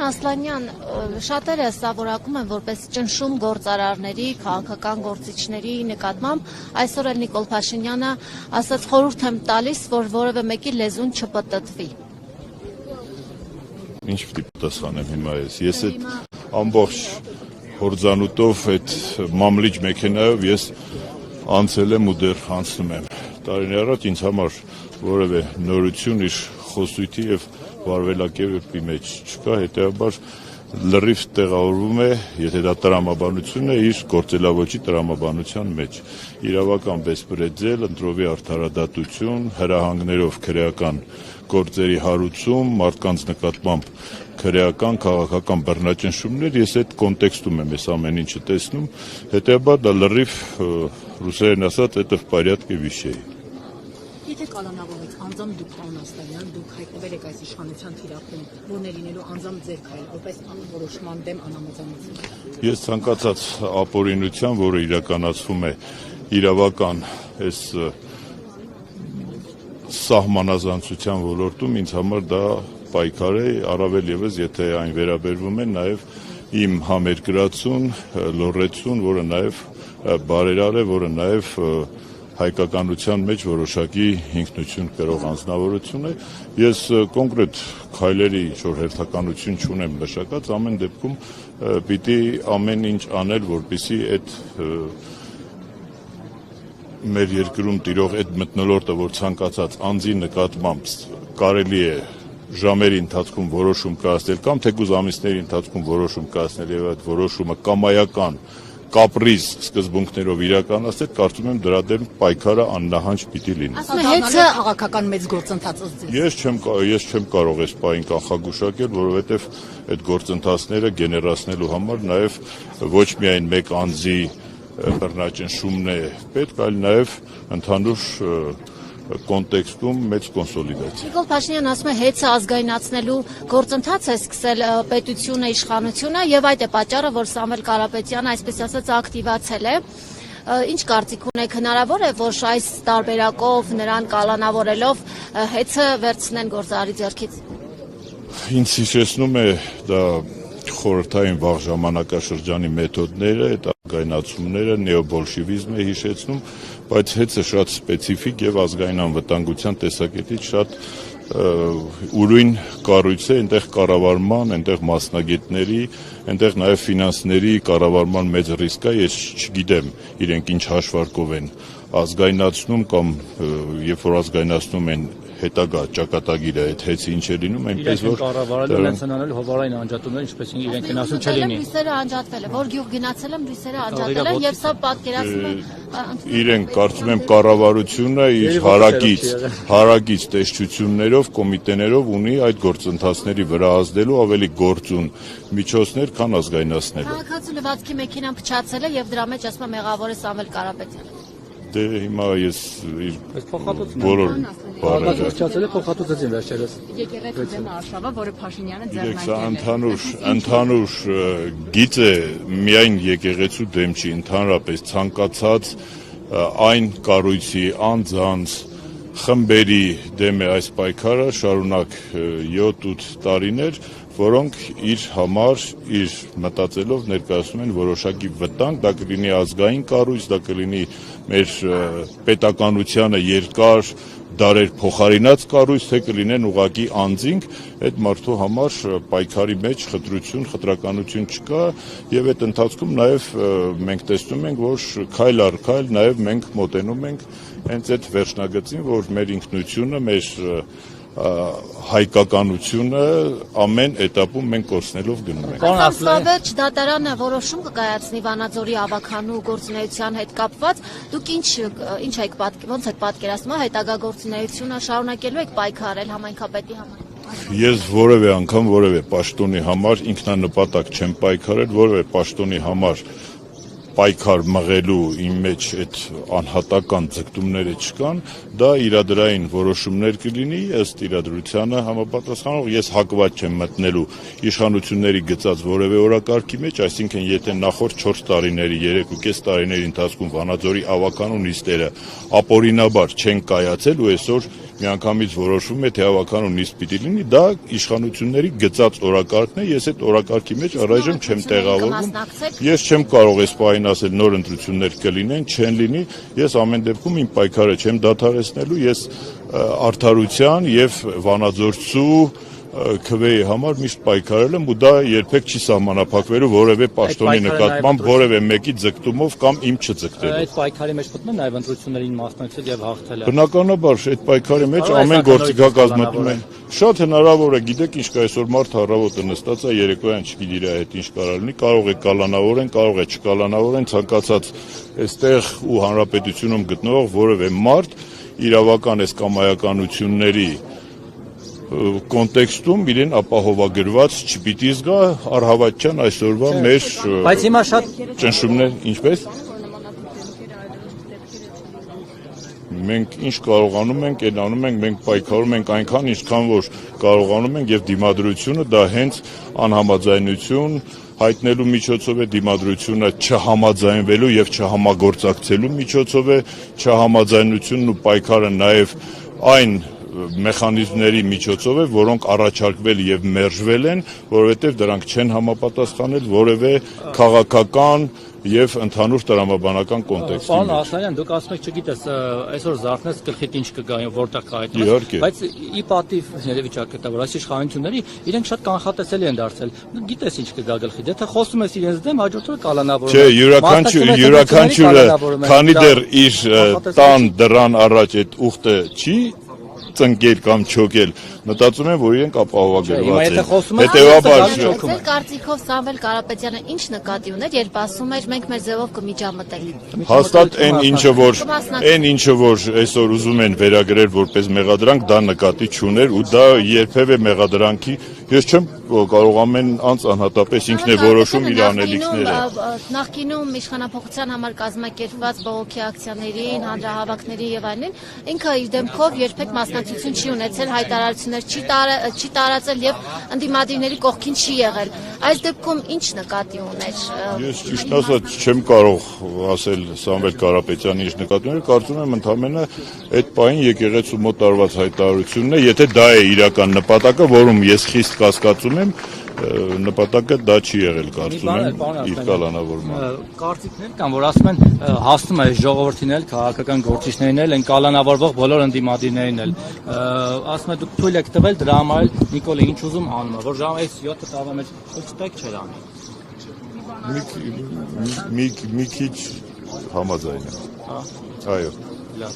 Ասլանյան, շատերը սա որակում են որպես ճնշում գործարարների, քաղաքական գործիչների նկատմամբ, այսօր էլ Նիկոլ Փաշինյանը ասաց խորհուրդ եմ տալիս, որ որևէ մեկի լեզուն չպտտվի։ Ինչ պիտի պատասխանեմ հիմա ես այդ ամբողջ հորձանուտով այդ մամլիչ մեքենայով ես անցել եմ ու դեռ անցնում եմ։ Տարիներ առաջ ինձ համար որևէ նորություն իր խոսույթի եւ վարվելակերպի մեջ չկա, հետեւաբար լրիվ տեղավորվում է, եթե դա տրամաբանություն է, իր գործելավոճի տրամաբանության մեջ։ Իրավական բեսպրեդել, ընտրովի արդարադատություն, հրահանգներով քրեական գործերի հարուցում, մարդկանց նկատմամբ քրեական, քաղաքական բռնաճնշումներ, ես այդ կոնտեքստում եմ այս ամեն ինչը տեսնում, հետեւաբար դա լրիվ ռուսերեն ասած это в порядке вещей։ Եթե կալանավորից անձամբ դուք պարոն Ասլանյան, դուք հայտնվել եք այս իշխանության թիրախում, որն լինելու անձամբ ձեր քայլ, որպես որոշման դեմ անհամաձայնություն։ Ես ցանկացած ապօրինության, որը իրականացվում է իրավական այս սահմանազանցության ոլորտում, ինձ համար դա պայքար է, առավել ևս եթե այն վերաբերվում է նաև իմ համերկրացուն, լոռեցուն, որը նաև բարերար է, որը նաև հայկականության մեջ որոշակի ինքնություն կրող անձնավորություն է։ Ես կոնկրետ քայլերի ինչ-որ հերթականություն չունեմ նշակած, ամեն դեպքում պիտի ամեն ինչ անել, որպեսզի այդ մեր երկրում տիրող այդ մթնոլորտը, որ ցանկացած անձի նկատմամբ կարելի է ժամերի ընթացքում որոշում կայացնել կամ թեկուզ ամիսների ընթացքում որոշում կայացնել եւ այդ որոշումը կամայական կապրիզ սկզբունքներով իրականացնել, կարծում եմ դրա դեմ պայքարը աննահանջ պիտի լինի։ Հեծը քաղաքական մեծ գործընթաց ըստ Ես չեմ կարող այս պահին կանխագուշակել, որովհետև այդ գործընթացները գեներացնելու համար նաև ոչ միայն մեկ անձի բռնաճնշումն է պետք, այլ նաև ընդհանուր կոնտեքստում մեծ կոնսոլիդացիա։ Նիկոլ Փաշինյանն ասում է հեծը ազգայնացնելու գործընթաց է սկսել պետությունը, իշխանությունը եւ այդ է պատճառը, որ Սամվել Կարապետյանը, այսպես ասած, ակտիվացել է։ Ինչ կարծիք ունեք, հնարավոր է, որ այս տարբերակով նրան կալանավորելով հեծը վերցնեն գործարարի ձեռքից։ Ինձ հիշեցնում է դա խորհրդային վաղ ժամանակաշրջանի մեթոդները, այդ ազգայնացումները, նեոբոլշևիզմը հիշեցնում, բայց հեծը շատ սպეციფիկ եւ ազգային անվտանգության տեսակետից շատ ուրույն կառույց է, այնտեղ կառավարման, այնտեղ մասնագետների, այնտեղ նաեւ ֆինանսների կառավարման մեծ ռիսկ է, ես չգիտեմ իրենք ինչ հաշվարկով են ազգայնացնում կամ երբ որ ազգայնացնում են հետագա ճակատագիրը այդ հեծի ինչ է լինում, այնպես որ կառավարել ունեցանալու հովարային անջատումներ, ինչպես իրենք են ասում չլինի։ Բույսերը անջատվել է, որ գյուղ գնացել են, բույսերը անջատել են եւ սա պատկերացնում է իրենք կարծում եմ կառավարությունը իր հարակից տեսչություններով, կոմիտեներով ունի այդ գործընթացների վրա ազդելու ավելի գործուն միջոցներ, քան ազգայնացնելու։ Քաղաքացու լվացքի մեքենան փչացել է եւ դրա մեջ ասում է մեղավոր է Սամվել Կարապետյանը։ Դե հիմա ես բոլոր փոխհատուցել է փոխհատուցեցին վերջերս։ Եկեղեցու դեմ արշավը, որը Փաշինյանը ձեռնարկել է։ Ընդհանուր գիծ է, միայն եկեղեցու դեմ չի, ընդհանրապես ցանկացած այն կառույցի անձանց խմբերի դեմ է այս պայքարը շարունակ 7-8 տարիներ, որոնք իր համար, իր մտածելով ներկայացնում են որոշակի վտանգ, դա կլինի ազգային կառույց, դա կլինի մեր պետականությանը երկար դարեր փոխարինած կառույց, թե կլինեն ուղղակի անձինք, այդ մարդու համար պայքարի մեջ խտրություն, խտրականություն չկա եւ այդ ընթացքում նաեւ մենք տեսնում ենք, որ քայլ առ քայլ նաեւ մենք մոտենում ենք հենց այդ վերջնագծին, որ մեր ինքնությունը, մեր հայկականությունը ամեն этаպում մենք կորցնելով գնում ենք։ Սավեջ դատարանը որոշում կկայացնի Վանաձորի ավականու գործունեության հետ կապված, դուք ինչ եք ոնց եք պատկերացնում, հետագա գործունեությունը շարունակելու եք պայքարել համայնքապետի համար։ Ես որևէ անգամ որևէ պաշտոնի համար ինքնանպատակ չեմ պայքարել, որևէ պաշտոնի համար պայքար մղելու իմ մեջ այդ անհատական ձգտումները չկան, դա իրադրային որոշումներ կլինի ըստ իրադրությանը համապատասխանող, ես հակված չեմ մտնելու իշխանությունների գծած որևէ օրակարգի մեջ, այսինքն եթե նախորդ 4 տարիների, 3.5 տարիների ընթացքում Վանաձորի ավականու նիստերը ապօրինաբար չեն կայացել ու այսօր միանգամից որոշվում է թե հավաքանուն նիստ պիտի լինի, դա իշխանությունների գծած օրակարգն է, ես այդ օրակարգի մեջ առայժմ չեմ տեղավորվում, ես չեմ կարող այս պահին ասել նոր ընտրություններ կլինեն, չեն լինի, ես ամեն դեպքում իմ պայքարը չեմ դադարեցնելու, ես արդարության եւ վանաձորցու քվեի համար միշտ պայքարել եմ ու դա երբեք չի սահմանափակվելու որևէ պաշտոնի նկատմամբ որևէ մեկի ձգտումով կամ իմ չձգտելով։ Այդ պայքարի մեջ մտնում են նաև ընտրություններին մասնակցել եւ հաղթել։ Բնականաբար այդ պայքարի մեջ ամեն գործիքակազմ մտնում են։ Շատ հնարավոր է, գիտեք ինչ կա այսօր մարդ առավոտը նստած է երեկոյան չգիտի իր հետ ինչ կարա լինի, կարող է կալանավորեն, կարող է չկալանավորեն, ցանկացած այստեղ ու հանրապետությունում գտնվող որևէ մարդ իրավական այս կամայականությունների կոնտեքստում իրեն ապահովագրված չպիտի զգա առհավատչան այսօրվա մեր Բայց հիմա շատ ճնշումներ ինչպես մենք ինչ կարողանում ենք այն անում ենք մենք պայքարում ենք այնքան ինչքան որ կարողանում ենք եւ դիմադրությունը դա հենց անհամաձայնություն հայտնելու միջոցով է դիմադրությունը չհամաձայնվելու եւ չհամագործակցելու միջոցով է չհամաձայնությունն ու պայքարը նաեւ այն մեխանիզմների միջոցով է, որոնք առաջարկվել եւ մերժվել են, որովհետեւ դրանք չեն համապատասխանել որևէ քաղաքական եւ ընդհանուր տրամաբանական կոնտեքստի Պարոն մեջ։ Ասլանյան, դուք ասում եք, չգիտես, այսօր զարթնես գլխիդ ինչ կգա, որտեղ կհայտնվես։ Իհարկե։ Բայց ի պատիվ երևիճակը դա որ այս իշխանությունների իրենք շատ կանխատեսելի են դարձել։ Դու գիտես ինչ կգա գլխիդ, եթե խոսում ես իրենց դեմ, հաջորդը կալանավորում։ Չէ, յուրաքանչյուրը քանի դեռ իր տան դռան առաջ այդ ուխտը չի ծնկել կամ չոկել, մտածում եմ, որ իրենք ապահովագրված են։ Հետևաբար Ձեր կարծիքով Սամվել Կարապետյանը ինչ նկատի ուներ, երբ ասում էր մենք մեր ձևով կմիջամտենք։ հաստատ այն ինչը որ այսօր ուզում են վերագրել որպես մեղադրանք, դա նկատի չուներ ու դա երբևէ մեղադրանքի ես չեմ կարող ամեն անձ անհատապես ինքն է որոշում իր անելիքները։ Նախկինում իշխանապողության համար կազմակերպված բողոքի ակցիաներին, հանրահավաքների եւ այլն, ինքը իր դեմքով երբեք մասնակցություն չի ունեցել, հայտարարություններ չի տարածել եւ ընդդիմադիրների կողքին չի եղել։ Այս դեպքում ինչ նկատի ուներ։ Ես ճիշտ ասած չեմ կարող ասել Սամվել Կարապետյանի ինչ նկատի ուներ, կարծում եմ ընդհանրապես այդ պահին եկեղեցու մոտ արված հայտարարությունն է, եթե դա է իրական նպատակը, որում ես խիստ կասկածում եմ, նպատակը դա չի եղել, կարծում եմ, իր կալանավորման։ Կարծիքներ կան, որ ասում են հասնում է ժողովրդին էլ, քաղաքական գործիչներին էլ, են կալանավորվող բոլոր ընդդիմադիրներին էլ։ Ասում է դուք թույլ եք տվել դրա համար էլ Նիկոլը ինչ ուզում անում է, որ ժամը 7 տարվա մեջ ոչ չէր անում։ Մի քիչ համաձայն եմ։ Այո։ Լավ։